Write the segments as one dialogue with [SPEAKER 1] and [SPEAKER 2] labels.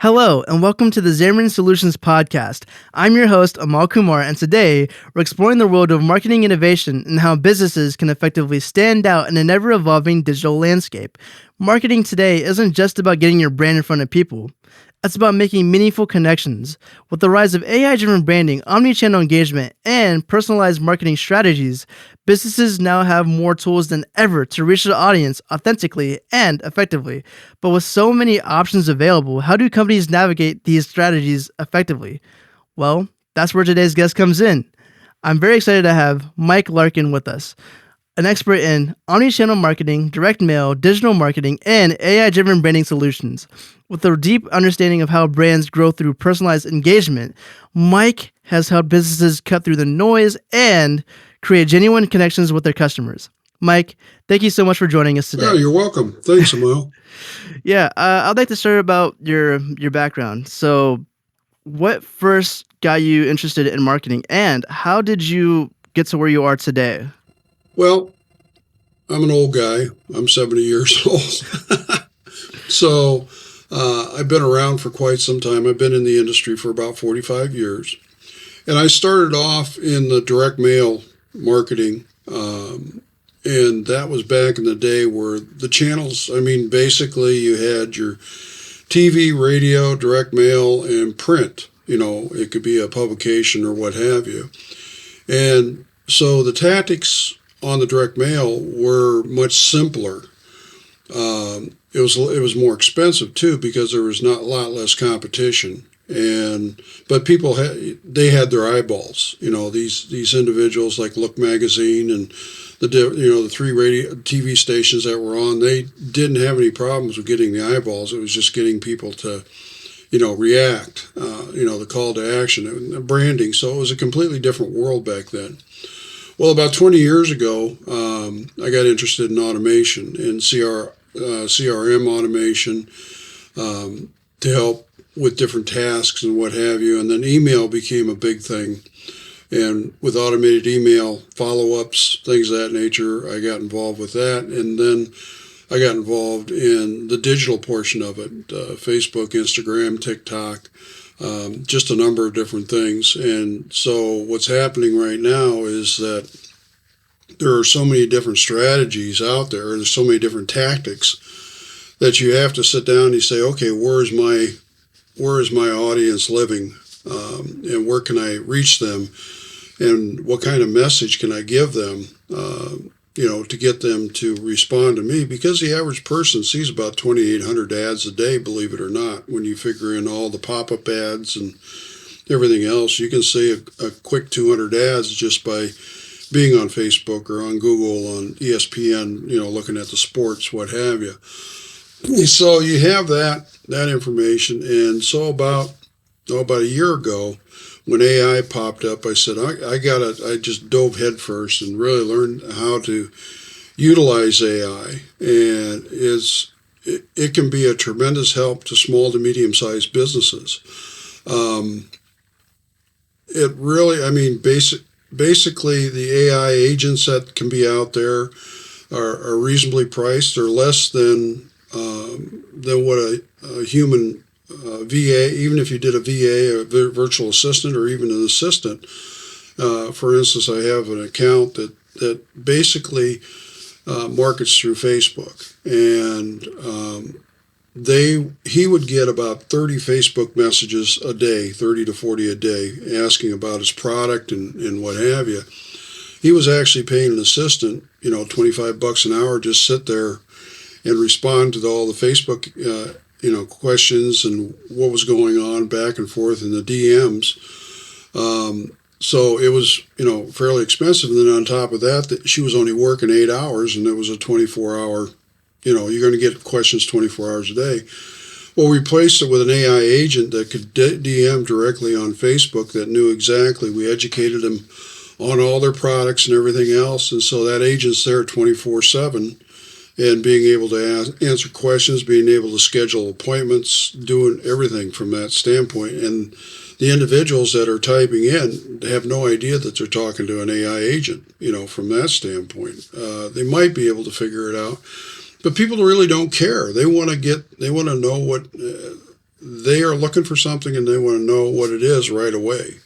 [SPEAKER 1] Hello, and welcome to the Zamorins Solutions podcast. I'm your host, Amal Kumar, and today we're exploring the world of marketing innovation and how businesses can effectively stand out in an ever-evolving digital landscape. Marketing today isn't just about getting your brand in front of people. It's about making meaningful connections. With the rise of AI-driven branding, omni-channel engagement, and personalized marketing strategies, businesses now have more tools than ever to reach their audience authentically and effectively. But with so many options available, how do companies navigate these strategies effectively? Well, that's where today's guest comes in. I'm very excited to have Mike Larkin with us, an expert in omni-channel marketing, direct mail, digital marketing, and AI-driven branding solutions. With a deep understanding of how brands grow through personalized engagement, Mike has helped businesses cut through the noise and create genuine connections with their customers. Mike, thank you so much for joining us today.
[SPEAKER 2] Oh, you're welcome. Thanks, Amal.
[SPEAKER 1] I'd like to start about your background. So, what first got you interested in marketing, and how did you get to where you are today?
[SPEAKER 2] Well, I'm an old guy. I'm 70 years old. So I've been around for quite some time. I've been in the industry for about 45 years. And I started off in the direct mail marketing. And that was back in the day where the channels, basically you had your TV, radio, direct mail, and print. It could be a publication or what have you. And so the tactics on the direct mail were much simpler. It was more expensive too because there was not a lot less competition, but people had their eyeballs. These individuals like Look Magazine and the three radio TV stations that were on, they didn't have any problems with getting the eyeballs. It was just getting people to react. The call to action and branding. So it was a completely different world back then. Well, about 20 years ago, I got interested in automation and CRM automation to help with different tasks and what have you. And then email became a big thing. And with automated email follow-ups, things of that nature, I got involved with that. And then I got involved in the digital portion of it, Facebook, Instagram, TikTok. Just a number of different things. And so what's happening right now is that there are so many different strategies out there. There's so many different tactics that you have to sit down and you say, okay, where is my audience living? And where can I reach them? And what kind of message can I give them, to get them to respond to me? Because the average person sees about 2,800 ads a day, believe it or not. When you figure in all the pop-up ads and everything else, you can see a quick 200 ads just by being on Facebook or on Google, on ESPN, looking at the sports, what have you. So you have that information. And so about a year ago, when AI popped up, I said, I just dove headfirst and really learned how to utilize AI. And it can be a tremendous help to small to medium-sized businesses. It really, basically the AI agents that can be out there are reasonably priced. They're less than what a human VA, even if you did a VA, a virtual assistant, or even an assistant. For instance, I have an account that basically markets through Facebook, and he would get about 30 Facebook messages a day, 30 to 40 a day, asking about his product and what have you. He was actually paying an assistant, $25 an hour, just sit there and respond to all the Facebook questions and what was going on back and forth in the DMs. So it was, fairly expensive. And then on top of that, she was only working 8 hours, and it was a 24-hour, you're going to get questions 24 hours a day. Well, we replaced it with an AI agent that could DM directly on Facebook that knew exactly. We educated them on all their products and everything else. And so that agent's there 24/7. And being able to answer questions, being able to schedule appointments, doing everything from that standpoint. And the individuals that are typing in have no idea that they're talking to an AI agent, from that standpoint. They might be able to figure it out, but people really don't care. They want to know what they are looking for something and they want to know what it is right away.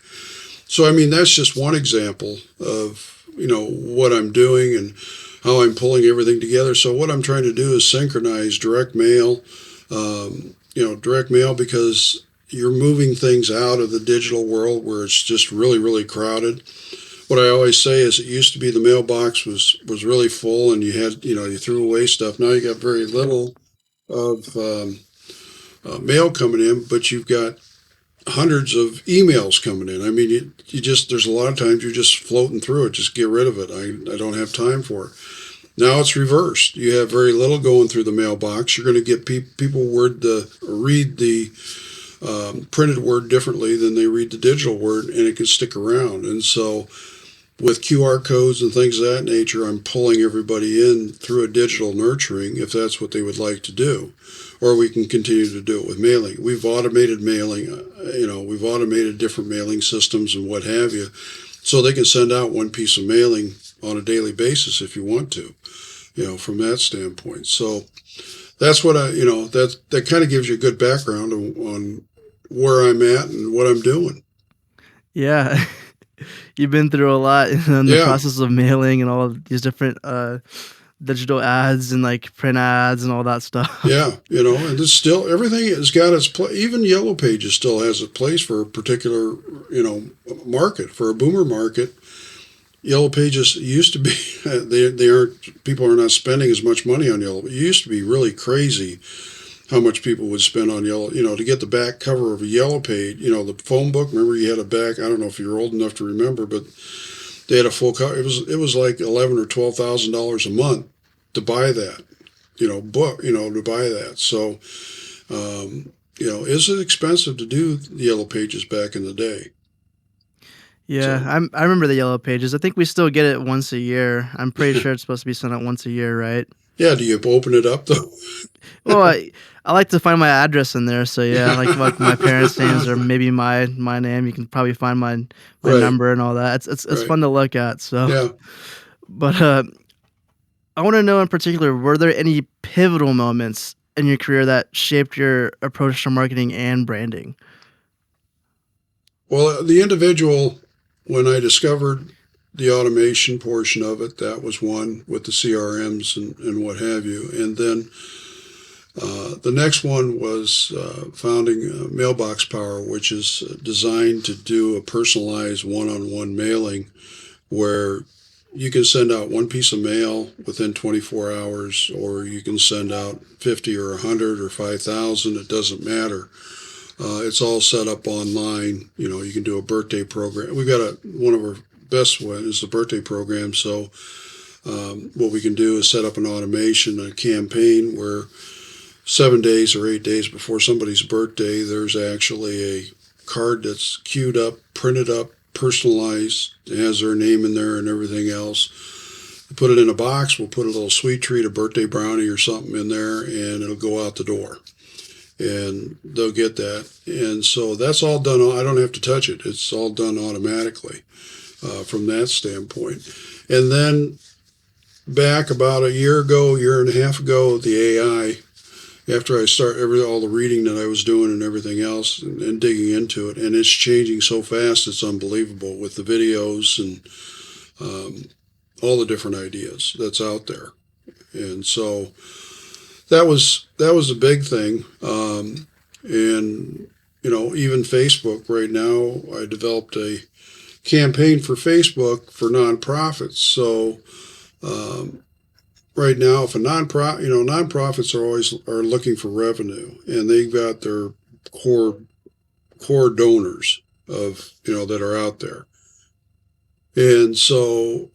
[SPEAKER 2] So, I mean, that's just one example of, what I'm doing and how I'm pulling everything together. So what I'm trying to do is synchronize direct mail, direct mail, because you're moving things out of the digital world where it's just really, really crowded. What I always say is it used to be the mailbox was really full and you had, you threw away stuff. Now you got very little of mail coming in, but you've got hundreds of emails coming in. I mean, you just, there's a lot of times you're just floating through it. Just get rid of it. I don't have time for it. Now it's reversed. You have very little going through the mailbox. You're going to get people read the printed word differently than they read the digital word, and it can stick around. And so with QR codes and things of that nature, I'm pulling everybody in through a digital nurturing if that's what they would like to do. Or we can continue to do it with mailing. We've automated mailing, we've automated different mailing systems and what have you, so they can send out one piece of mailing on a daily basis if you want to, from that standpoint. So that's what that kind of gives you a good background on where I'm at and what I'm doing.
[SPEAKER 1] Yeah. You've been through a lot in the
[SPEAKER 2] Yeah.
[SPEAKER 1] process of mailing and all of these different digital ads and like print ads and all that stuff.
[SPEAKER 2] Yeah, and it's still, everything has got its place. Even Yellow Pages still has a place for a particular, market, for a boomer market. Yellow Pages used to be, people are not spending as much money on Yellow. It used to be really crazy how much people would spend on Yellow, to get the back cover of a Yellow Page, the phone book. Remember, you had a back, I don't know if you're old enough to remember, but they had a full cover. It was like $11,000 or $12,000 a month to buy that, book, to buy that. So, is it expensive to do the Yellow Pages back in the day?
[SPEAKER 1] Yeah,
[SPEAKER 2] So,
[SPEAKER 1] I remember the Yellow Pages. I think we still get it once a year. I'm pretty sure it's supposed to be sent out once a year, right?
[SPEAKER 2] yeah, do you open it up though?
[SPEAKER 1] Well, I like to find my address in there, so yeah, like my parents' names or maybe my name. You can probably find my
[SPEAKER 2] Right,
[SPEAKER 1] number and all that. It's
[SPEAKER 2] right.
[SPEAKER 1] fun to look at. So,
[SPEAKER 2] Yeah.
[SPEAKER 1] but I want to know in particular, were there any pivotal moments in your career that shaped your approach to marketing and branding?
[SPEAKER 2] Well, the individual, when I discovered the automation portion of it, that was one with the CRMs and what have you. And then the next one was founding Mailbox Power, which is designed to do a personalized one-on-one mailing where you can send out one piece of mail within 24 hours, or you can send out 50 or 100 or 5,000. It doesn't matter. It's all set up online. You can do a birthday program. We've got one of our best one is the birthday program. So what we can do is set up an automation, a campaign where 7 days or 8 days before somebody's birthday, there's actually a card that's queued up, printed up, personalized. It has their name in there and everything else. We put it in a box. We'll put a little sweet treat, a birthday brownie or something in there, and it'll go out the door. And they'll get that. And so that's all done. I don't have to touch it. It's all done automatically from that standpoint. And then back about a year and a half ago, the AI, after I start all the reading that I was doing and everything else and digging into it, and it's changing so fast, it's unbelievable with the videos and all the different ideas that's out there. And so that was a big thing. And even Facebook right now, I developed a campaign for Facebook for nonprofits. So right now, if a nonprofits are looking for revenue, and they've got their core donors of that are out there. And so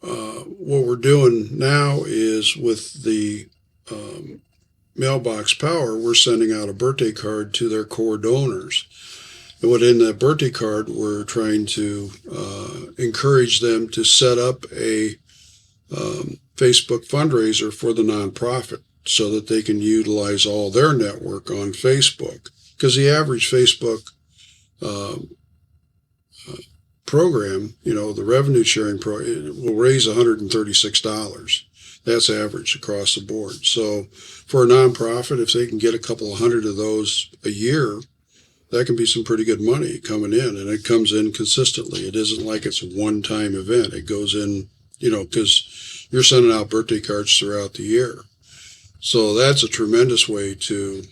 [SPEAKER 2] what we're doing now is with the Mailbox Power, we're sending out a birthday card to their core donors. And within that birthday card, we're trying to encourage them to set up a Facebook fundraiser for the nonprofit so that they can utilize all their network on Facebook. Because the average Facebook program, the revenue sharing program, will raise $136. That's average across the board. So for a nonprofit, if they can get a couple of hundred of those a year, that can be some pretty good money coming in, and it comes in consistently. It isn't like it's a one-time event. It goes in, because you're sending out birthday cards throughout the year. So that's a tremendous way to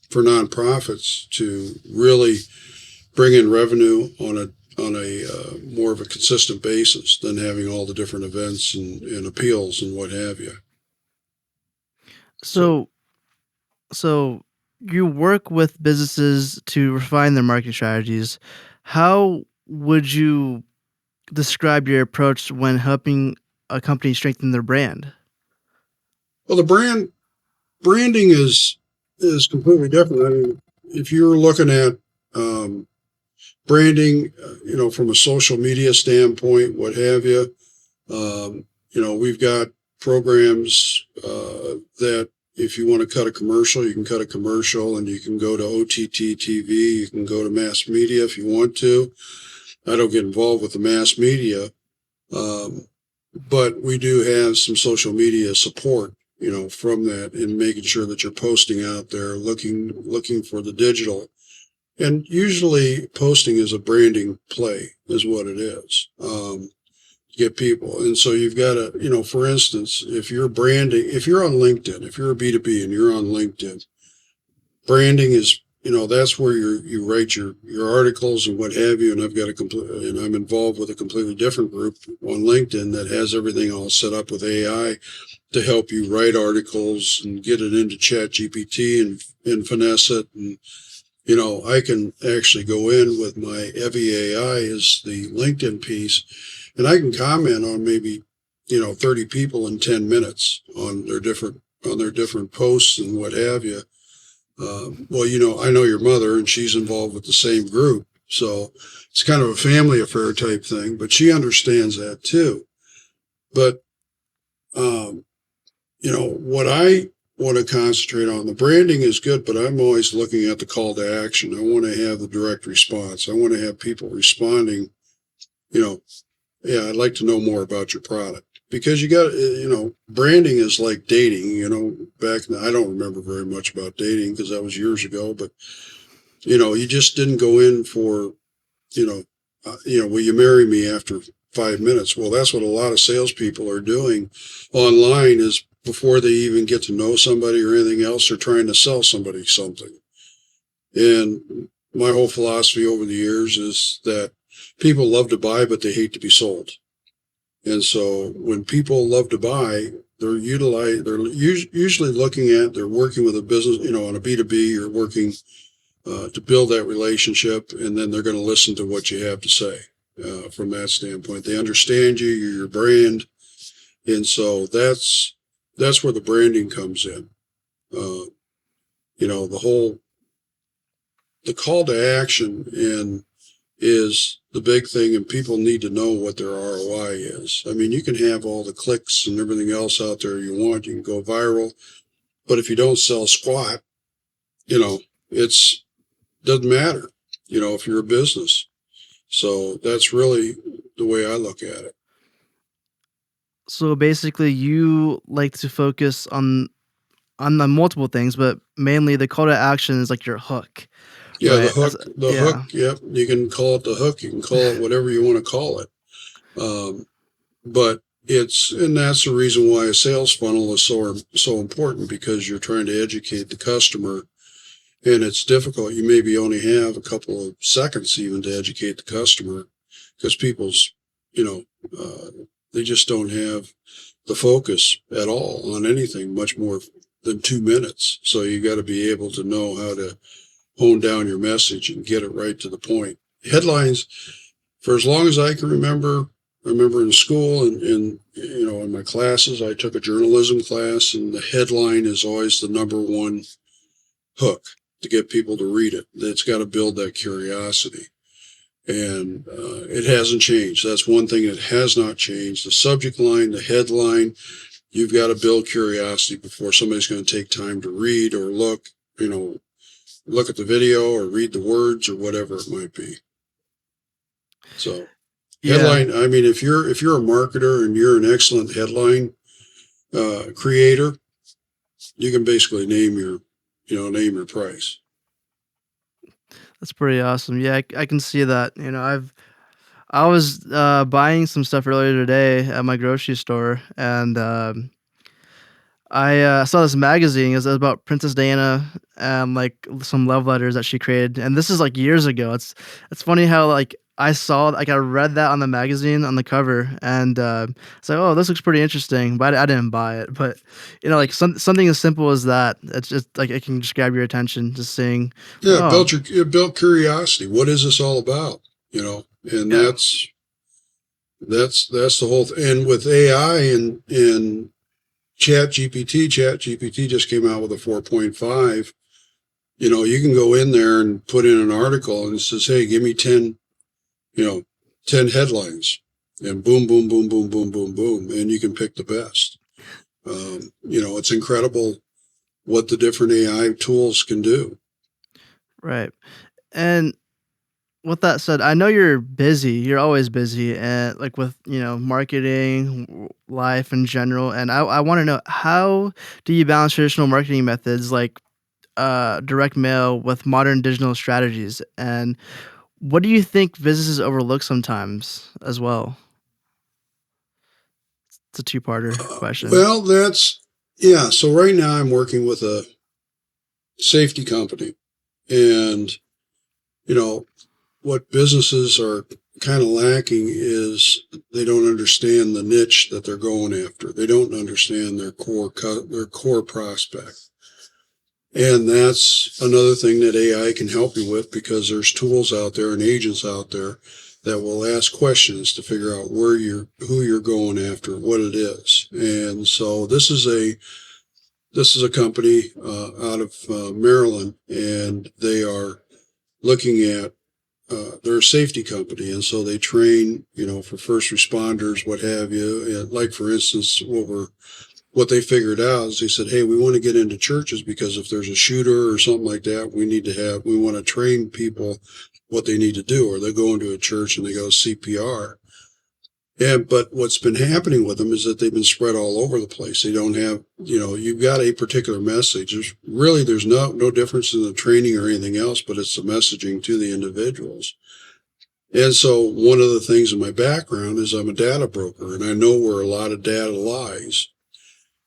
[SPEAKER 2] for nonprofits to really bring in revenue on a more of a consistent basis than having all the different events and appeals and what have you. So,
[SPEAKER 1] So, so you work with businesses to refine their marketing strategies. How would you describe your approach when helping a company strengthen their brand?
[SPEAKER 2] well, the branding is completely different. I mean, if you're looking at um, branding, from a social media standpoint, what have you, we've got programs that if you want to cut a commercial, you can cut a commercial, and you can go to OTT TV, you can go to mass media if you want to. I don't get involved with the mass media, um, but we do have some social media support, from that, in making sure that you're posting out there, looking for the digital. And usually posting is a branding play, is what it is. Get people. And so you've got to, for instance, if you're branding, if you're on LinkedIn, if you're a B2B and you're on LinkedIn, branding is, that's where you write your articles and what have you. And and I'm involved with a completely different group on LinkedIn that has everything all set up with AI to help you write articles and get it into ChatGPT and finesse it. And, I can actually go in with my Evie AI as the LinkedIn piece, and I can comment on maybe, 30 people in 10 minutes on their different posts and what have you. Well, I know your mother, and she's involved with the same group, so it's kind of a family affair type thing. But she understands that too. But what I want to concentrate on, the branding is good, but I'm always looking at the call to action. I want to have the direct response. I want to have people responding. You know, yeah, I'd like to know more about your product, because branding is like dating. I don't remember very much about dating because that was years ago, but you just didn't go in for, will you marry me after 5 minutes? Well, that's what a lot of salespeople are doing online, is before they even get to know somebody or anything else, they're trying to sell somebody something. And my whole philosophy over the years is that people love to buy, but they hate to be sold. And so when people love to buy, they're usually they're working with a business, on a B2B, or working to build that relationship, and then they're going to listen to what you have to say. From that standpoint, they understand you, you're your brand, and so that's where the branding comes in. Uh, the call to action is the big thing, and people need to know what their ROI is. I mean, you can have all the clicks and everything else out there you want, you can go viral, but if you don't sell squat, it's doesn't matter. If you're a business. So that's really the way I look at it.
[SPEAKER 1] So basically, you like to focus on the multiple things, but mainly the call to action is like your hook,
[SPEAKER 2] Yeah, the
[SPEAKER 1] right?
[SPEAKER 2] hook, the hook.
[SPEAKER 1] Yeah.
[SPEAKER 2] Yep, you can call it the hook. You can call it whatever you want to call it. Um, but and that's the reason why a sales funnel is so important, because you're trying to educate the customer, and it's difficult. You maybe only have a couple of seconds even to educate the customer, because people's, you know, uh, they just don't have the focus at all on anything much more than 2 minutes. So you got to be able to know how to hone down your message and get it right to the point. Headlines, for as long as I can remember in school and in my classes, I took a journalism class, and the headline is always the number one hook to get people to read it. It's got to build that curiosity. And it hasn't changed. That's one thing that has not changed. The subject line, the headline, you've got to build curiosity before somebody's going to take time to read or look at the video or read the words or whatever it might be. So
[SPEAKER 1] Yeah.
[SPEAKER 2] headline, I mean, if you're a marketer and you're an excellent headline creator, you can basically name your price.
[SPEAKER 1] That's pretty awesome. Yeah, I can see that. I was buying some stuff earlier today at my grocery store, and I saw this magazine. It was about Princess Diana and like some love letters that she created, and this is like years ago. It's funny how like I read that on the magazine on the cover, and it's like, oh, this looks pretty interesting, but I didn't buy it. But like something as simple as that, it's just like it can just grab your attention, just seeing like,
[SPEAKER 2] Yeah,
[SPEAKER 1] oh
[SPEAKER 2] it built curiosity. What is this all about? And
[SPEAKER 1] yeah,
[SPEAKER 2] that's the whole and with AI and ChatGPT just came out with a 4.5. You can go in there and put in an article and it says, hey, give me 10, you know, 10 headlines, and boom, boom, boom, boom, boom, boom, boom, and you can pick the best. It's incredible what the different AI tools can do.
[SPEAKER 1] right. And with that said, I know you're busy. You're always busy, and like with marketing, life in general. And I want to know, how do you balance traditional marketing methods like direct mail with modern digital strategies? And what do you think businesses overlook sometimes as well? It's a two-parter question.
[SPEAKER 2] Well, yeah. So right now I'm working with a safety company, and you know what businesses are kind of lacking is they don't understand the niche that they're going after. They don't understand their core prospect. And that's another thing that AI can help you with, because there's tools out there and agents out there that will ask questions to figure out who you're going after, what it is. And so this is a company out of Maryland, and they are looking at they're a safety company, and so they train, for first responders, what have you. And like for instance, what they figured out is they said, hey, we want to get into churches because if there's a shooter or something like that, we want to train people what they need to do, or they go into a church and they go CPR. Yeah, but what's been happening with them is that they've been spread all over the place. They don't have, you've got a particular message. There's no difference in the training or anything else, but it's the messaging to the individuals. And so one of the things in my background is I'm a data broker, and I know where a lot of data lies.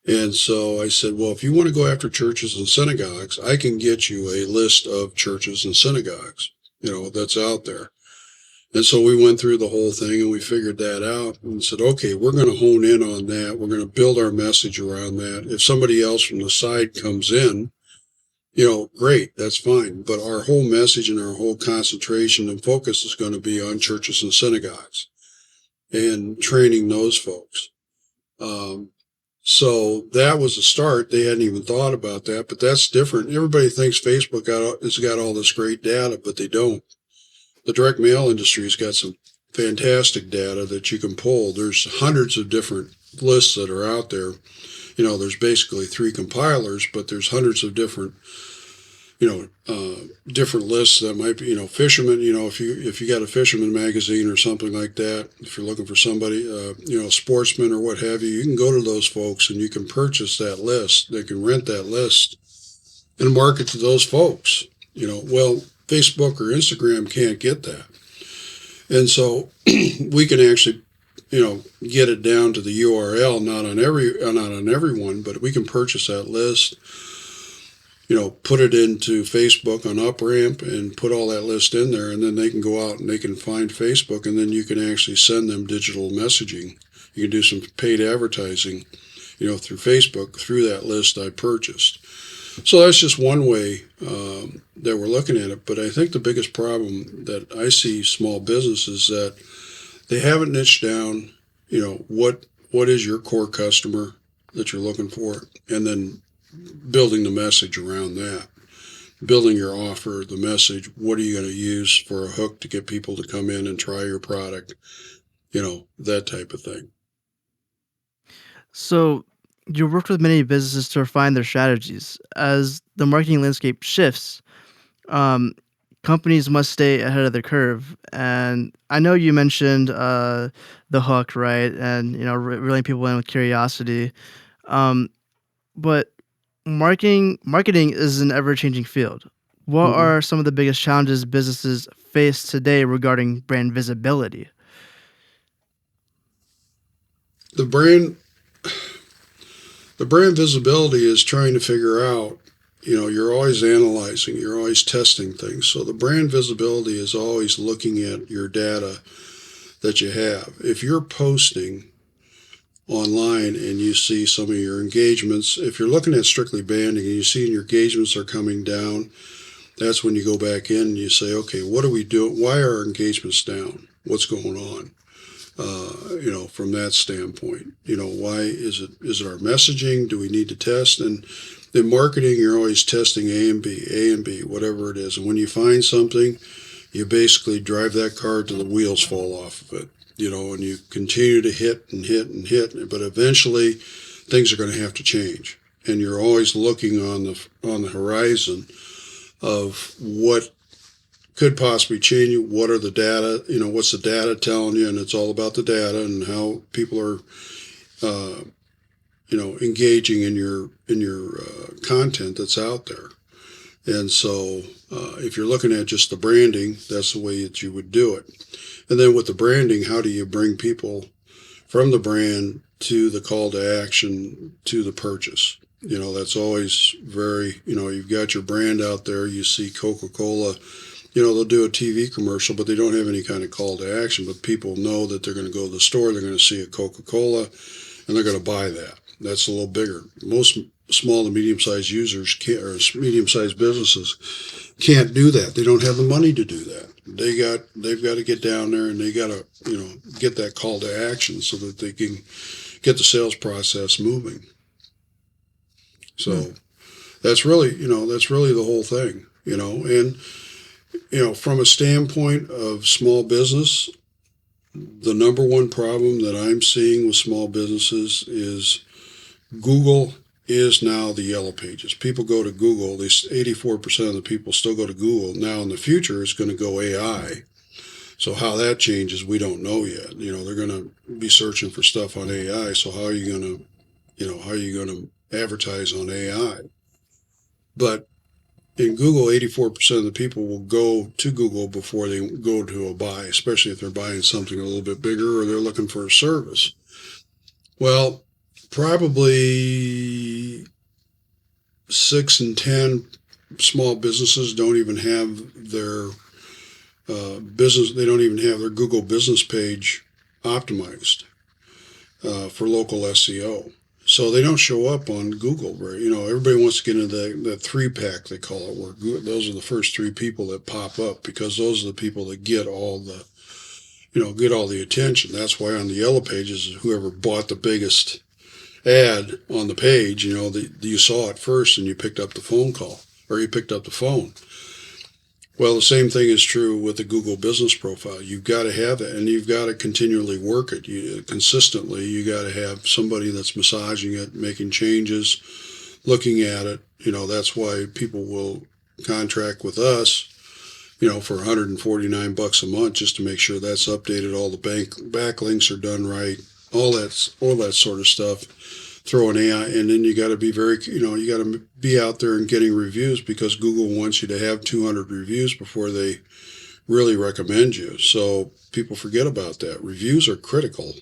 [SPEAKER 2] And so I said, well, if you want to go after churches and synagogues, I can get you a list of churches and synagogues, that's out there. And so we went through the whole thing and we figured that out and said, okay, we're going to hone in on that. We're going to build our message around that. If somebody else from the side comes in, great, that's fine. But our whole message and our whole concentration and focus is going to be on churches and synagogues and training those folks. So that was a start. They hadn't even thought about that, but that's different. Everybody thinks Facebook has got all this great data, but they don't. The direct mail industry has got some fantastic data that you can pull. There's hundreds of different lists that are out there. There's basically 3 compilers, but there's hundreds of different, different lists that might be, fishermen. If you got a fisherman magazine or something like that, if you're looking for somebody, sportsmen or what have you, you can go to those folks and you can purchase that list. They can rent that list and market to those folks. Well, Facebook or Instagram can't get that. And so we can actually, get it down to the URL, not on everyone, but we can purchase that list, put it into Facebook on UpRamp and put all that list in there, and then they can go out and they can find Facebook, and then you can actually send them digital messaging. You can do some paid advertising, through Facebook through that list I purchased. So that's just one way that we're looking at it. But I think the biggest problem that I see small businesses that they haven't niched down, what is your core customer that you're looking for, and then building the message around that, building your offer, the message. What are you going to use for a hook to get people to come in and try your product, that type of thing.
[SPEAKER 1] So you worked with many businesses to refine their strategies. As the marketing landscape shifts, um, companies must stay ahead of the curve. And I know you mentioned the hook, right? And reeling people in with curiosity. Um, but marketing is an ever changing field. What
[SPEAKER 2] Mhm.
[SPEAKER 1] are some of the biggest challenges businesses face today regarding brand visibility?
[SPEAKER 2] The brand the brand visibility is trying to figure out, you're always analyzing, you're always testing things. So the brand visibility is always looking at your data that you have. If you're posting online and you see some of your engagements, if you're looking at strictly banding and you see your engagements are coming down, that's when you go back in and you say, okay, what are we doing? Why are our engagements down? What's going on? From that standpoint, why is it our messaging? Do we need to test? And in marketing, you're always testing A and B, whatever it is. And when you find something, you basically drive that car till the wheels fall off of it, and you continue to hit and hit and hit. But eventually, things are going to have to change. And you're always looking on the horizon of what could possibly change. What are the data? What's the data telling you? And it's all about the data and how people are, engaging in your content that's out there. And so, if you're looking at just the branding, that's the way that you would do it. And then with the branding, how do you bring people from the brand to the call to action to the purchase? That's always very, you've got your brand out there. You see Coca-Cola, they'll do a TV commercial, but they don't have any kind of call to action. But people know that they're going to go to the store, they're going to see a Coca-Cola, and they're going to buy that. That's a little bigger. Most small to medium-sized users can't, or medium-sized businesses can't do that. They don't have the money to do that. They've got to get down there and they got to get that call to action so that they can get the sales process moving.
[SPEAKER 1] Hmm.
[SPEAKER 2] So that's really the whole thing. And from a standpoint of small business, the number one problem that I'm seeing with small businesses is Google is now the yellow pages. People go to Google. 84% of the people still go to Google. Now in the future, it's going to go AI. So how that changes, we don't know yet. They're going to be searching for stuff on AI. So how are you going to advertise on AI? But in Google, 84% of the people will go to Google before they go to a buy, especially if they're buying something a little bit bigger or they're looking for a service. Well, probably 6 in 10 small businesses don't even have their business. They don't even have their Google business page optimized for local SEO. So they don't show up on Google. Everybody wants to get into that 3-pack they call it, where those are the first 3 people that pop up because those are the people that get all the attention. That's why on the yellow pages, whoever bought the biggest ad on the page, you saw it first and you picked up the phone call or you picked up the phone. Well, the same thing is true with the Google business profile. You've got to have that and you've got to continually work it consistently. You got to have somebody that's massaging it, making changes, looking at it. That's why people will contract with us, for $149 a month just to make sure that's updated. All the backlinks are done right, all that sort of stuff. Throw an AI, and then you got to be you got to be out there and getting reviews because Google wants you to have 200 reviews before they really recommend you. So people forget about that. Reviews are critical,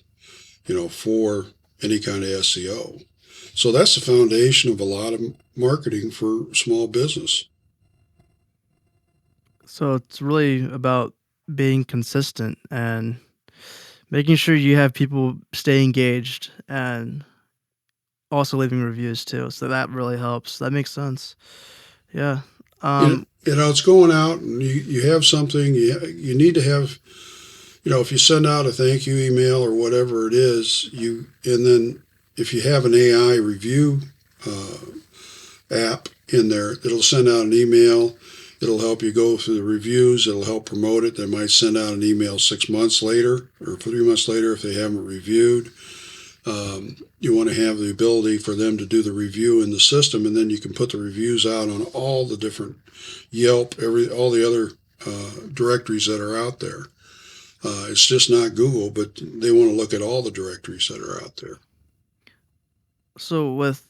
[SPEAKER 2] for any kind of SEO. So that's the foundation of a lot of marketing for small business.
[SPEAKER 1] So it's really about being consistent and making sure you have people stay engaged and also leaving reviews too. So that really helps. That makes sense. Yeah. Um
[SPEAKER 2] It's going out and you have something, you need to have, if you send out a thank you email or whatever it is, and then if you have an AI review uh, app in there, it'll send out an email. It'll help you go through the reviews. It'll help promote it. They might send out an email 6 months later or 3 months later if they haven't reviewed. You want to have the ability for them to do the review in the system, and then you can put the reviews out on all the different Yelp, all the other directories that are out there. It's just not Google, but they want to look at all the directories that are out there.
[SPEAKER 1] so with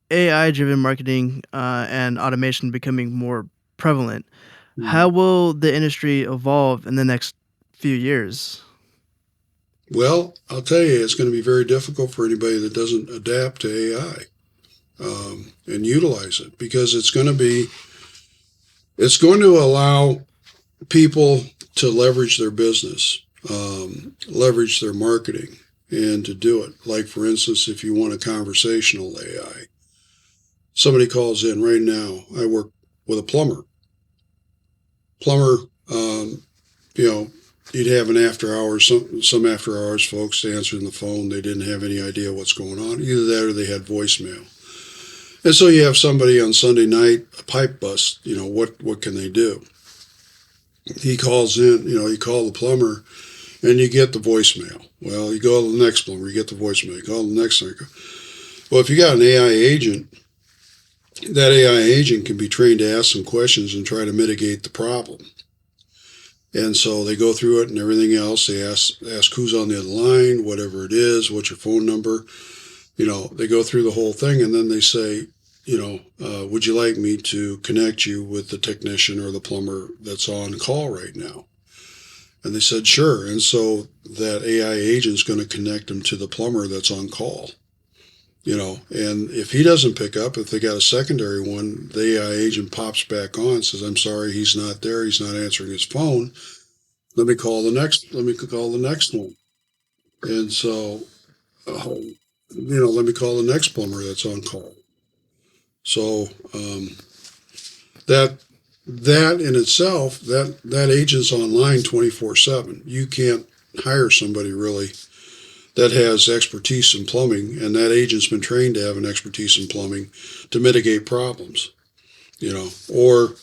[SPEAKER 1] AI driven marketing and automation becoming more prevalent. How
[SPEAKER 2] Mhm.
[SPEAKER 1] will the industry evolve in the next few years?
[SPEAKER 2] Well, I'll tell you, it's going to be very difficult for anybody that doesn't adapt to AI and utilize it because it's going to allow people to leverage their business, leverage their marketing, and to do it. Like, for instance, if you want a conversational AI, somebody calls in right now. I work with a plumber. Plumber, um, you know, you'd have an after hours, some after hours folks answering the phone. They didn't have any idea what's going on. Either that or they had voicemail. And so you have somebody on Sunday night, a pipe bust. What can they do? He calls in. You call the plumber, and you get the voicemail. Well, you go to the next plumber, you get the voicemail. You call the next one. Well, if you got an AI agent, that AI agent can be trained to ask some questions and try to mitigate the problem. And so they go through it and everything else. They ask who's on the other line, whatever it is, what's your phone number. They go through the whole thing and then they say, would you like me to connect you with the technician or the plumber that's on call right now? And they said, sure. And so that AI agent's going to connect them to the plumber that's on call. And if he doesn't pick up, if they got a secondary one, the AI agent pops back on, says, I'm sorry, he's not there. He's not answering his phone. Let me call the next one. And so, let me call the next plumber that's on call. So, that, that in itself, that agent's online 24/7. You can't hire somebody really that has expertise in plumbing, and that agent's been trained to have an expertise in plumbing to mitigate problems. Or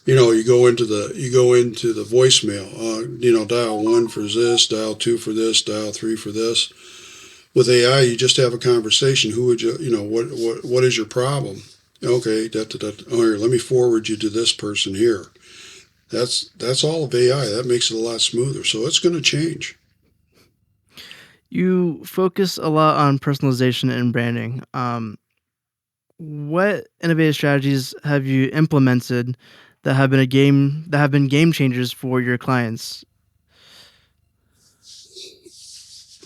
[SPEAKER 2] you go into the voicemail. Dial one for this, dial two for this, dial three for this. With AI, you just have a conversation. Who would what is your problem? Okay, oh, here, let me forward you to this person here. That's all of AI. That makes it a lot smoother. So it's going to change.
[SPEAKER 1] You focus a lot on personalization and branding. What innovative strategies have you implemented that have been game changers for your clients?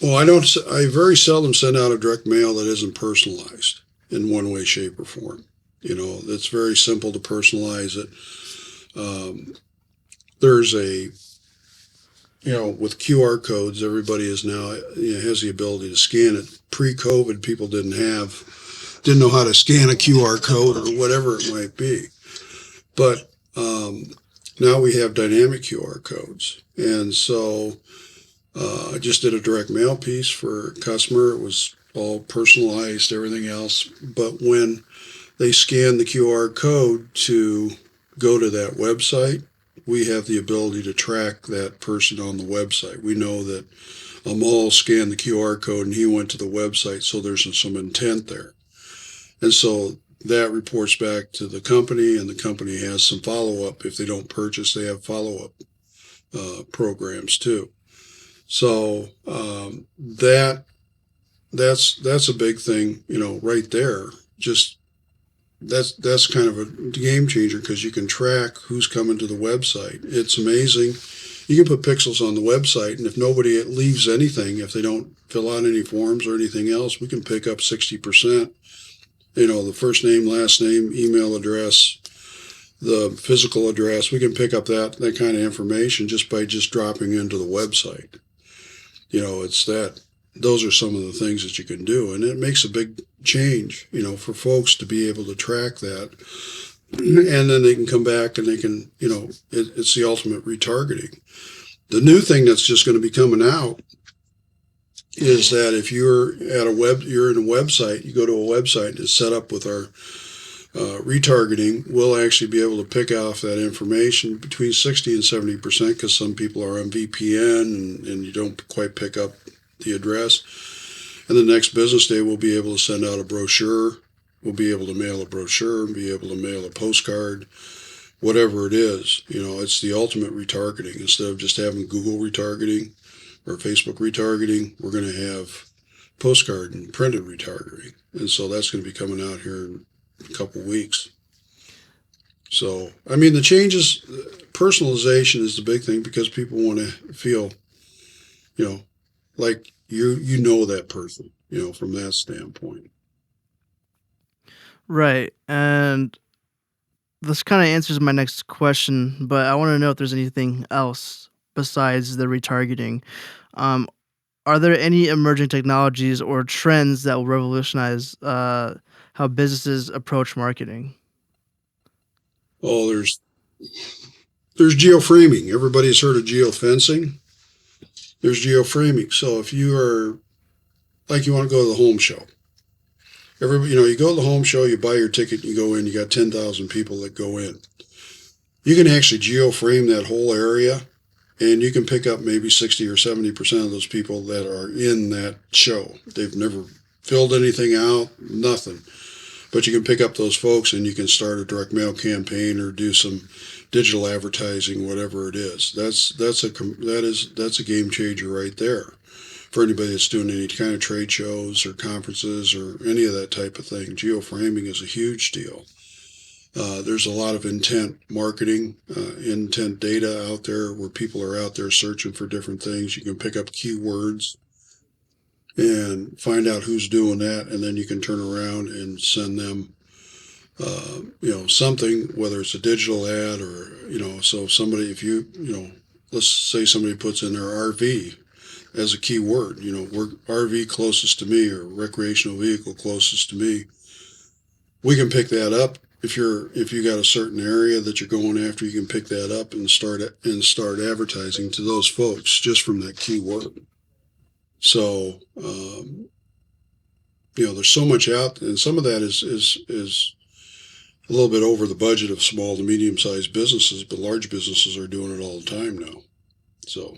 [SPEAKER 2] Well, I don't. I very seldom send out a direct mail that isn't personalized in one way, shape, or form. It's very simple to personalize it. Um, there's with QR codes, everybody is now has the ability to scan it. Pre-COVID, people didn't know how to scan a QR code or whatever it might be. But now we have dynamic QR codes, and so I just did a direct mail piece for a customer. It was all personalized, everything else. But when they scan the QR code to go to that website, we have the ability to track that person on the website. We know that Amal scanned the QR code and he went to the website, so there's some intent there. And so that reports back to the company, and the company has some follow up. If they don't purchase, they have follow up programs too. So that's a big thing, right there. Just that's kind of a game changer because you can track who's coming to the website. It's amazing. You can put pixels on the website, and if nobody leaves anything, if they don't fill out any forms or anything else, we can pick up 60%. The first name, last name, email address, the physical address. We can pick up that kind of information just by dropping into the website. It's that. Those are some of the things that you can do, and it makes a big change, for folks to be able to track that, and then they can come back and they can, it's the ultimate retargeting. The new thing that's just going to be coming out is that if you're you're in a website, you go to a website and it's set up with our retargeting, we'll actually be able to pick off that information between 60 and 70% because some people are on VPN and you don't quite pick up the address. And the next business day, we'll be able to send out a brochure. We'll be able to mail a brochure and be able to mail a postcard, whatever it is. It's the ultimate retargeting. Instead of just having Google retargeting or Facebook retargeting, we're going to have postcard and printed retargeting. And so that's going to be coming out here in a couple weeks. So, I mean, the changes, personalization is the big thing because people want to feel, you know, like you know that person, from that standpoint.
[SPEAKER 1] Right. And this kind of answers my next question, but I want to know if there's anything else besides the retargeting. Um, are there any emerging technologies or trends that will revolutionize how businesses approach marketing?
[SPEAKER 2] Oh, there's geo-framing. Everybody's heard of geo-fencing. There's geo-framing. So if you are like you want to go to the home show, you go to the home show, you buy your ticket, you go in, you got 10,000 people that go in. You can actually geo-frame that whole area, and you can pick up maybe 60 or 70% of those people that are in that show. They've never filled anything out, nothing. But you can pick up those folks and you can start a direct mail campaign or do some digital advertising, whatever it is. That's a game changer right there for anybody that's doing any kind of trade shows or conferences or any of that type of thing. Geoframing is a huge deal. There's a lot of intent marketing, intent data out there where people are out there searching for different things. You can pick up keywords and find out who's doing that, and then you can turn around and send them, something, whether it's a digital ad or, so somebody, if let's say somebody puts in their RV as a keyword, RV closest to me or recreational vehicle closest to me, we can pick that up. If you got a certain area that you're going after, you can pick that up and start advertising to those folks just from that keyword. So there's so much out, and some of that is a little bit over the budget of small to medium sized businesses, but large businesses are doing it all the time now. So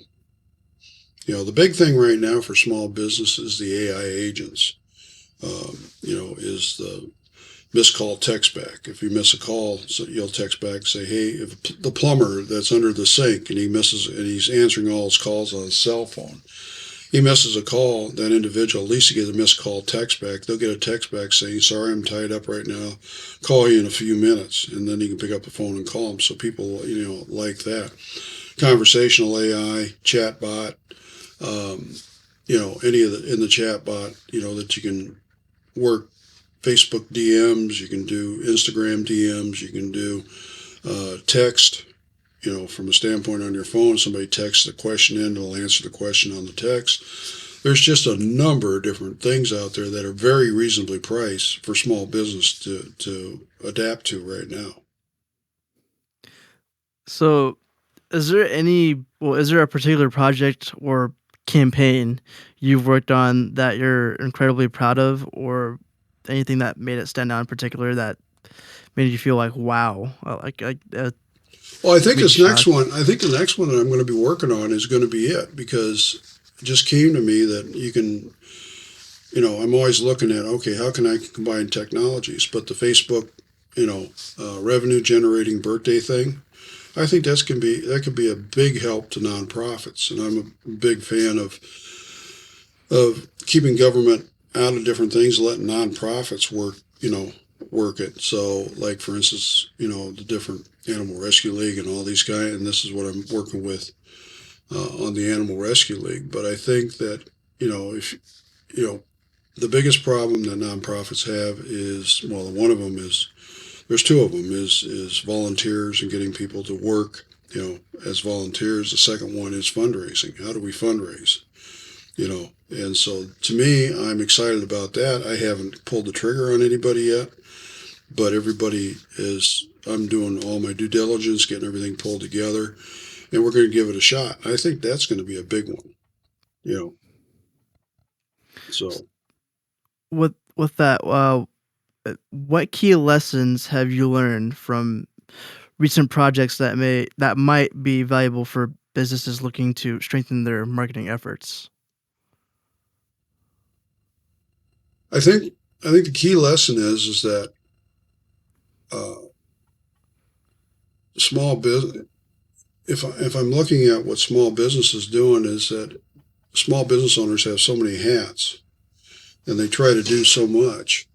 [SPEAKER 2] the big thing right now for small businesses, the AI agents, is the missed call text back. If you miss a call, so you'll text back and say, hey, if the plumber that's under the sink and he's answering all his calls on his cell phone, he misses a call, that individual, at least to get a missed call text back, they'll get a text back saying, sorry, I'm tied up right now, call you in a few minutes. And then you can pick up the phone and call them. So people, like that. Conversational AI, chatbot, any of in the chatbot, that you can work Facebook DMs, you can do Instagram DMs, you can do text, from a standpoint on your phone. Somebody texts a question in, it'll answer the question on the text. There's just a number of different things out there that are very reasonably priced for small business to adapt to right now.
[SPEAKER 1] So, is there a particular project or campaign you've worked on that you're incredibly proud of, or anything that made it stand out in particular that made you feel like, wow,
[SPEAKER 2] Well, I think
[SPEAKER 1] big
[SPEAKER 2] this next
[SPEAKER 1] shock?
[SPEAKER 2] one, I think the next one that I'm going to be working on is going to be it, because it just came to me that you can, I'm always looking at, okay, how can I combine technologies? But the Facebook, revenue generating birthday thing, I think that could be a big help to nonprofits. And I'm a big fan of keeping government out of different things, letting nonprofits work it. So, like for instance, the different Animal Rescue League and all these guys, and this is what I'm working with on the Animal Rescue League. But I think that if the biggest problem that nonprofits have is, well, one of them is, there's two of them, is volunteers and getting people to work as volunteers. The second one is fundraising. How do we fundraise? And so to me, I'm excited about that. I haven't pulled the trigger on anybody yet, but everybody is, I'm doing all my due diligence, getting everything pulled together, and we're going to give it a shot. I think that's going to be a big one, you know. So
[SPEAKER 1] With that, what key lessons have you learned from recent projects that might be valuable for businesses looking to strengthen their marketing efforts?
[SPEAKER 2] I think the key lesson is that uh, small business. If I'm looking at what small business is doing, is that small business owners have so many hats and they try to do so much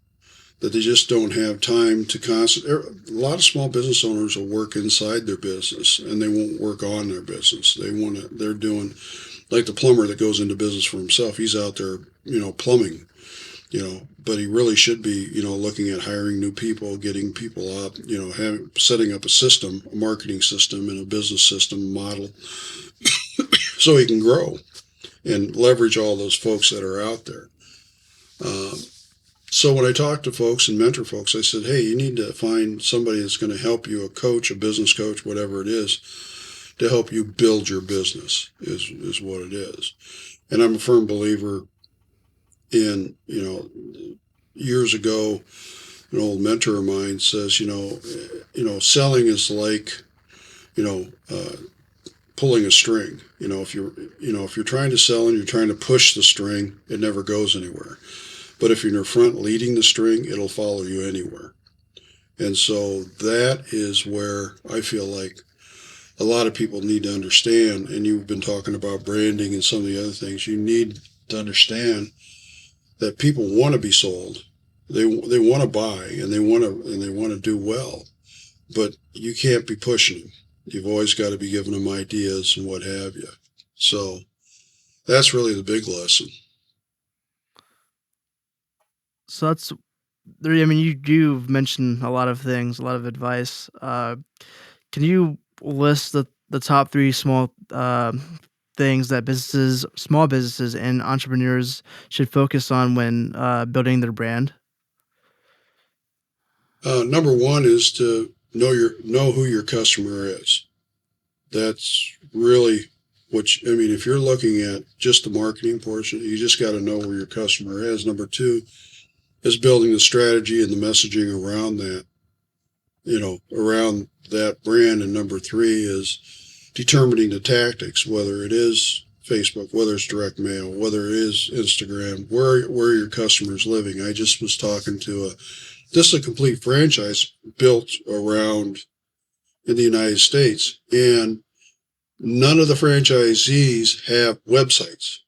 [SPEAKER 2] that they just don't have time to concentrate. A lot of small business owners will work inside their business and they won't work on their business. They're doing like the plumber that goes into business for himself. He's out there, plumbing, but he really should be, looking at hiring new people, getting people up, setting up a system, a marketing system and a business system model so he can grow and leverage all those folks that are out there. So when I talk to folks and mentor folks, I said, hey, you need to find somebody that's going to help you, a coach, a business coach, whatever it is, to help you build your business is what it is. And I'm a firm believer in, years ago, an old mentor of mine says, selling is like, pulling a string. If you're trying to sell and you're trying to push the string, it never goes anywhere. But if you're in the front leading the string, it'll follow you anywhere. And so that is where I feel like a lot of people need to understand, and you've been talking about branding and some of the other things, you need to understand that people want to be sold. They want to buy and they want to do well, but you can't be pushing them. You've always got to be giving them ideas and what have you. So that's really the big lesson.
[SPEAKER 1] So that's there. I mean, you've mentioned a lot of things, a lot of advice. Can you list the top three small things that small businesses, and entrepreneurs should focus on when building their brand?
[SPEAKER 2] Number one is to know who your customer is. That's really if you're looking at just the marketing portion, you just got to know where your customer is. Number two is building the strategy and the messaging around that, around that brand. And number three is determining the tactics, whether it is Facebook, whether it's direct mail, whether it is Instagram, where your customer's living. I just was talking to this is a complete franchise built around in the United States, and none of the franchisees have websites.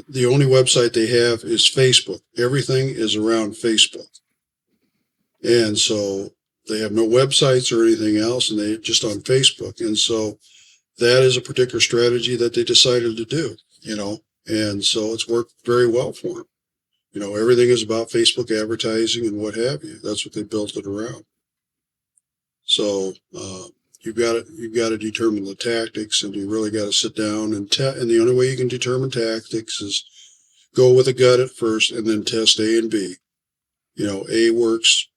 [SPEAKER 2] The only website they have is Facebook. Everything is around Facebook. And so they have no websites or anything else, and they're just on Facebook. And so that is a particular strategy that they decided to do, and so it's worked very well for them. Everything is about Facebook advertising and what have you. That's what they built it around. So you've got to determine the tactics, and you really got to sit down and and the only way you can determine tactics is go with a gut at first and then test A and B. A works,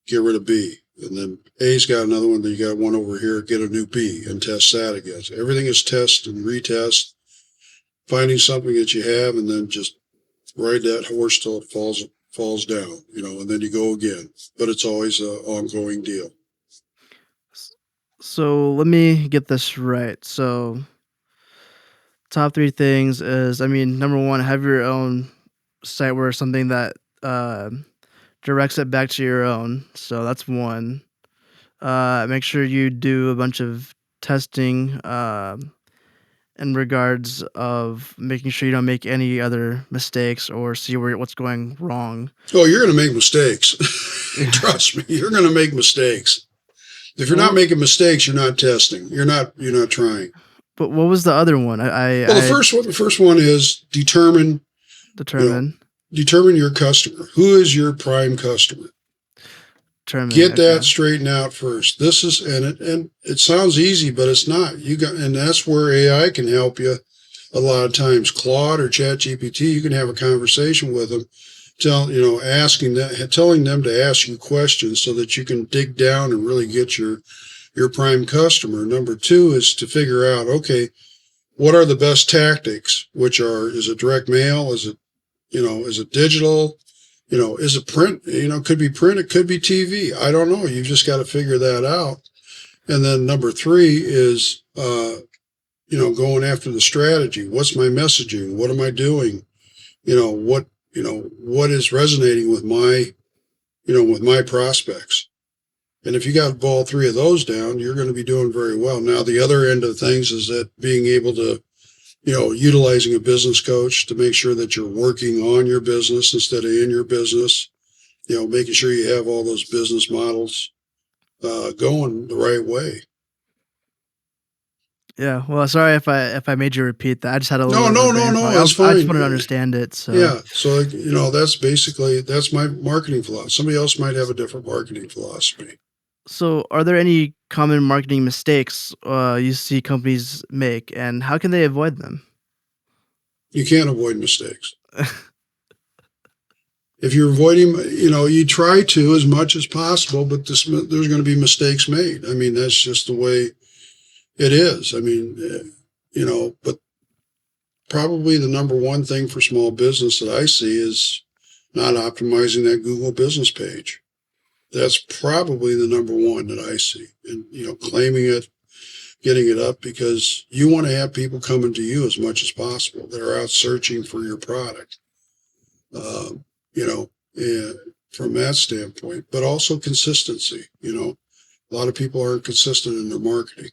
[SPEAKER 2] get rid of B. And then A's got another one, then you got one over here, get a new B and test that again. So everything is test and retest, finding something that you have, and then just ride that horse till it falls down, and then you go again. But it's always an ongoing deal.
[SPEAKER 1] So let me get this right. So top three things is, number one, have your own site where something that directs it back to your own. So that's one. Make sure you do a bunch of testing in regards of making sure you don't make any other mistakes or see what's going wrong.
[SPEAKER 2] Oh, you're going to make mistakes. Trust me, you're going to make mistakes. If you're not making mistakes, you're not testing. You're not trying.
[SPEAKER 1] But what was the other one?
[SPEAKER 2] The first one is determine your customer. Who is your prime customer? Get that straightened out first. This is and it sounds easy, but it's not. And that's where AI can help you. A lot of times, Claude or ChatGPT, you can have a conversation with them, telling them to ask you questions so that you can dig down and really get your prime customer. Number two is to figure out, okay, what are the best tactics? Is it direct mail? Is it digital? Is it print? It could be print, it could be TV. I don't know. You've just got to figure that out. And then number three is, going after the strategy. What's my messaging? What am I doing? What is resonating with my prospects? And if you got all three of those down, you're going to be doing very well. Now, the other end of things is that being able to, utilizing a business coach to make sure that you're working on your business instead of in your business, making sure you have all those business models going the right way.
[SPEAKER 1] Yeah. Well, sorry if I made you repeat that. I just had a little
[SPEAKER 2] No,
[SPEAKER 1] bit of a
[SPEAKER 2] no, no,
[SPEAKER 1] brain fog.
[SPEAKER 2] no. It's
[SPEAKER 1] I just
[SPEAKER 2] fine.
[SPEAKER 1] wanted to understand it. So,
[SPEAKER 2] Yeah. So that's my marketing philosophy. Somebody else might have a different marketing philosophy.
[SPEAKER 1] are there any common marketing mistakes you see companies make, and how can they avoid them?
[SPEAKER 2] You can't avoid mistakes. If you're avoiding, you try to as much as possible, but there's going to be mistakes made. I mean, that's just the way it is. I mean, but probably the number one thing for small business that I see is not optimizing that Google business page. That's probably the number one that I see. And, claiming it, getting it up, because you want to have people coming to you as much as possible that are out searching for your product. You know, and from that standpoint, but also consistency. A lot of people aren't consistent in their marketing.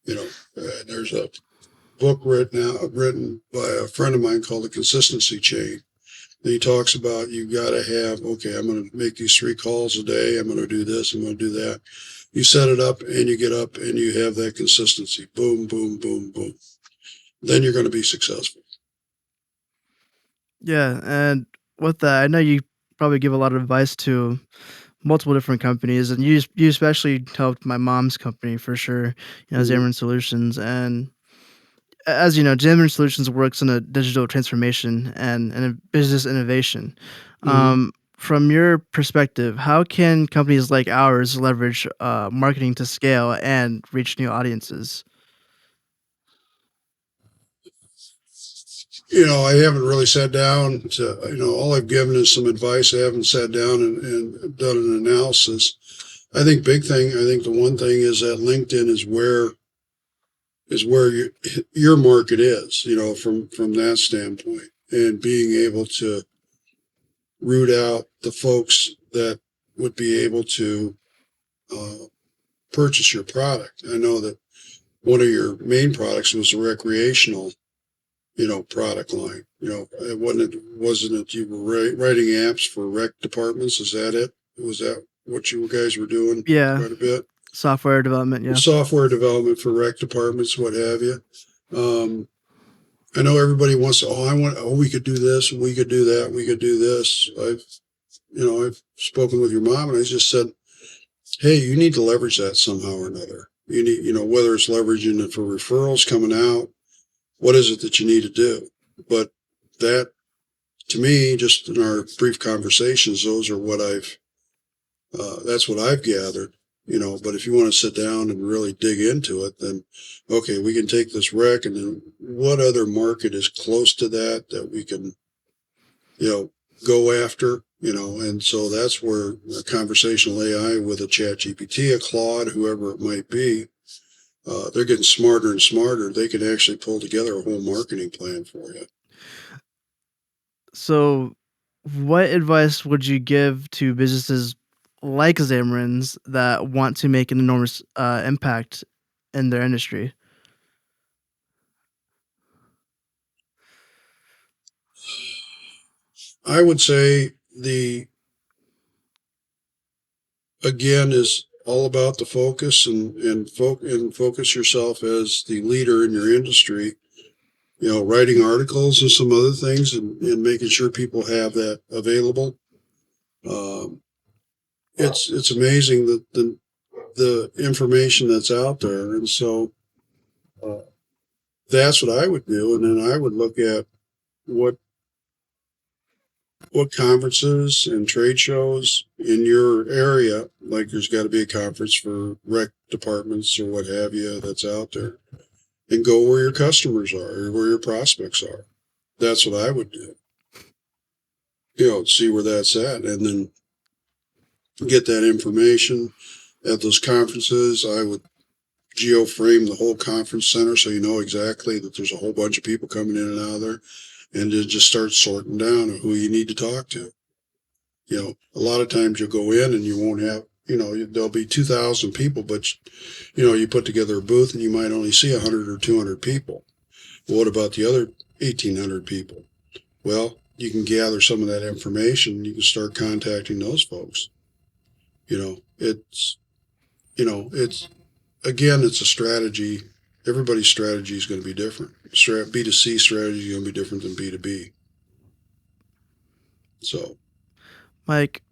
[SPEAKER 2] There's a book written by a friend of mine called The Consistency Chain. And he talks about you got to have, okay, I'm going to make these 3 calls a day. I'm going to do this. I'm going to do that. You set it up and you get up and you have that consistency. Boom, boom, boom, boom. Then you're going to be successful.
[SPEAKER 1] Yeah, and with that, I know you probably give a lot of advice to multiple different companies, and you especially helped my mom's company for sure.
[SPEAKER 2] Mm-hmm.
[SPEAKER 1] Zamorins Solutions, and as you know, Zamorins Solutions works in a digital transformation and a business innovation.
[SPEAKER 2] Mm-hmm.
[SPEAKER 1] From your perspective, how can companies like ours leverage marketing to scale and reach new audiences?
[SPEAKER 2] I haven't really sat down to, all I've given is some advice. I haven't sat down and done an analysis. I think the one thing is that LinkedIn is where your market is, from that standpoint, and being able to root out the folks that would be able to uh, purchase your product. I know that one of your main products was a recreational, product line. It wasn't it you were writing apps for rec departments? Is that it? Was that what you guys were doing
[SPEAKER 1] Yeah,
[SPEAKER 2] quite a bit?
[SPEAKER 1] software development. Yeah.
[SPEAKER 2] Software development for rec departments, what have you. Um, I know everybody wants to, we could do this, we could do that, we could do this. I've spoken with your mom and I just said, hey, you need to leverage that somehow or another. You need, whether it's leveraging it for referrals coming out, what is it that you need to do? But that, to me, just in our brief conversations, that's what I've gathered. But if you want to sit down and really dig into it, then okay, we can take this rec, and then what other market is close to that we can, go after, and so that's where conversational AI with a ChatGPT, a Claude, whoever it might be, they're getting smarter and smarter. They can actually pull together a whole marketing plan for you.
[SPEAKER 1] So, what advice would you give to businesses like Xamarin's that want to make an enormous impact in their industry?
[SPEAKER 2] I would say the again is all about the focus and focus yourself as the leader in your industry. Writing articles and some other things, and making sure people have that available. Um, it's amazing that the information that's out there, and so uh, that's what I would do, and then I would look at what conferences and trade shows in your area. Like there's got to be a conference for rec departments or what have you that's out there, and go where your customers are or where your prospects are. That's what I would do. See where that's at, and then get that information at those conferences. I would geo-frame the whole conference center so you know exactly that there's a whole bunch of people coming in and out of there, and to just start sorting down who you need to talk to. A lot of times you'll go in and you won't have, there'll be 2,000 people, but you put together a booth and you might only see 100 or 200 people. Well, what about the other 1,800 people? Well, you can gather some of that information. You can start contacting those folks. It's it's again, it's a strategy. Everybody's strategy is going to be different. B2C strategy is going to be different than B2B. So,
[SPEAKER 1] Mike,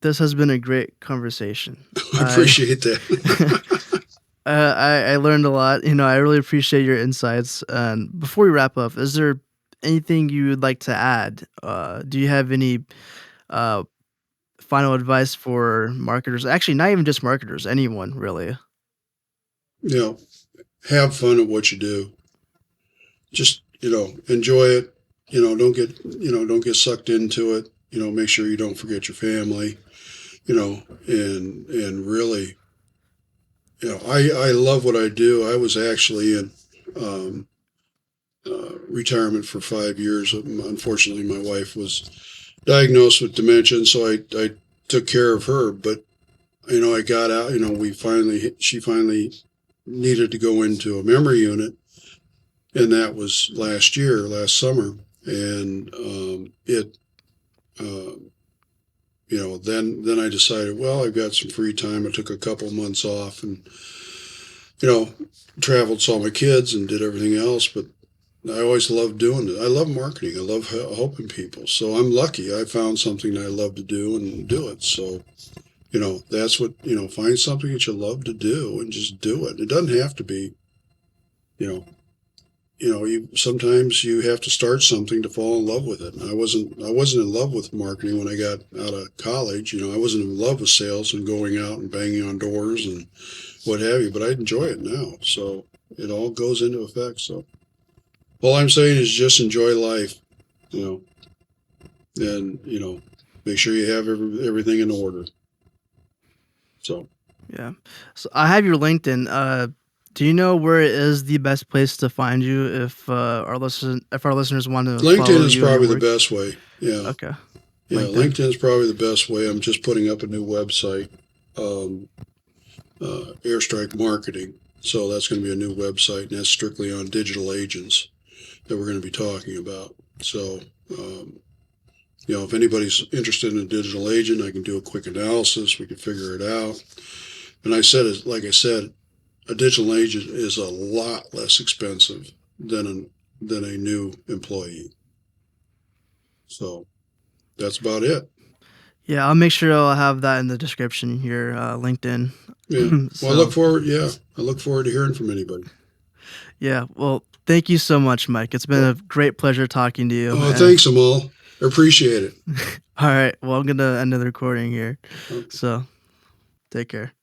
[SPEAKER 1] this has been a great conversation.
[SPEAKER 2] I appreciate that.
[SPEAKER 1] I learned a lot. I really appreciate your insights. And before we wrap up, is there anything you would like to add? Do you have any uh, final advice for marketers? Actually, not even just marketers, anyone really.
[SPEAKER 2] you know, have fun at what you do. Just enjoy it. Don't get sucked into it. Make sure you don't forget your family. And really, I love what I do. I was actually in um, retirement for 5 years. Unfortunately, my wife was diagnosed with dementia, and so I took care of her. But I got out. She finally needed to go into a memory unit, and that was last summer, and it. Uh, then I decided, well, I've got some free time. I took a couple months off and, you know, traveled, saw my kids and did everything else. But I always loved doing it. I love marketing. I love helping people. So I'm lucky. I found something I love to do and do it. So, that's what, find something that you love to do and just do it. It doesn't have to be, you know, sometimes you have to start something to fall in love with it. And I wasn't in love with marketing when I got out of college. I wasn't in love with sales and going out and banging on doors and what have you, but I enjoy it now. So it all goes into effect. So all I'm saying is just enjoy life, and make sure you have everything in order. So
[SPEAKER 1] Yeah. So I have your LinkedIn. Do you know where is the best place to find you if our listeners want to follow
[SPEAKER 2] LinkedIn is
[SPEAKER 1] you and your
[SPEAKER 2] probably the
[SPEAKER 1] work?
[SPEAKER 2] best way. Yeah.
[SPEAKER 1] Okay.
[SPEAKER 2] Yeah.
[SPEAKER 1] LinkedIn.
[SPEAKER 2] LinkedIn is probably the best way. I'm just putting up a new website. Um, Airstrike Marketing. So that's going to be a new website, and that's strictly on digital agents that we're going to be talking about. So, if anybody's interested in a digital agent, I can do a quick analysis. We can figure it out. And like I said, a digital agent is a lot less expensive than a new employee. So that's about it.
[SPEAKER 1] Yeah, I'll make sure I'll have that in the description here, LinkedIn.
[SPEAKER 2] Yeah. Well,
[SPEAKER 1] So
[SPEAKER 2] I look forward to hearing from anybody.
[SPEAKER 1] yeah, well, thank you so much, Mike. It's been
[SPEAKER 2] Well,
[SPEAKER 1] a great pleasure talking to you.
[SPEAKER 2] oh,
[SPEAKER 1] And
[SPEAKER 2] thanks, Amal. I appreciate it.
[SPEAKER 1] all right, well, I'm gonna end the recording here.
[SPEAKER 2] Okay.
[SPEAKER 1] So take care.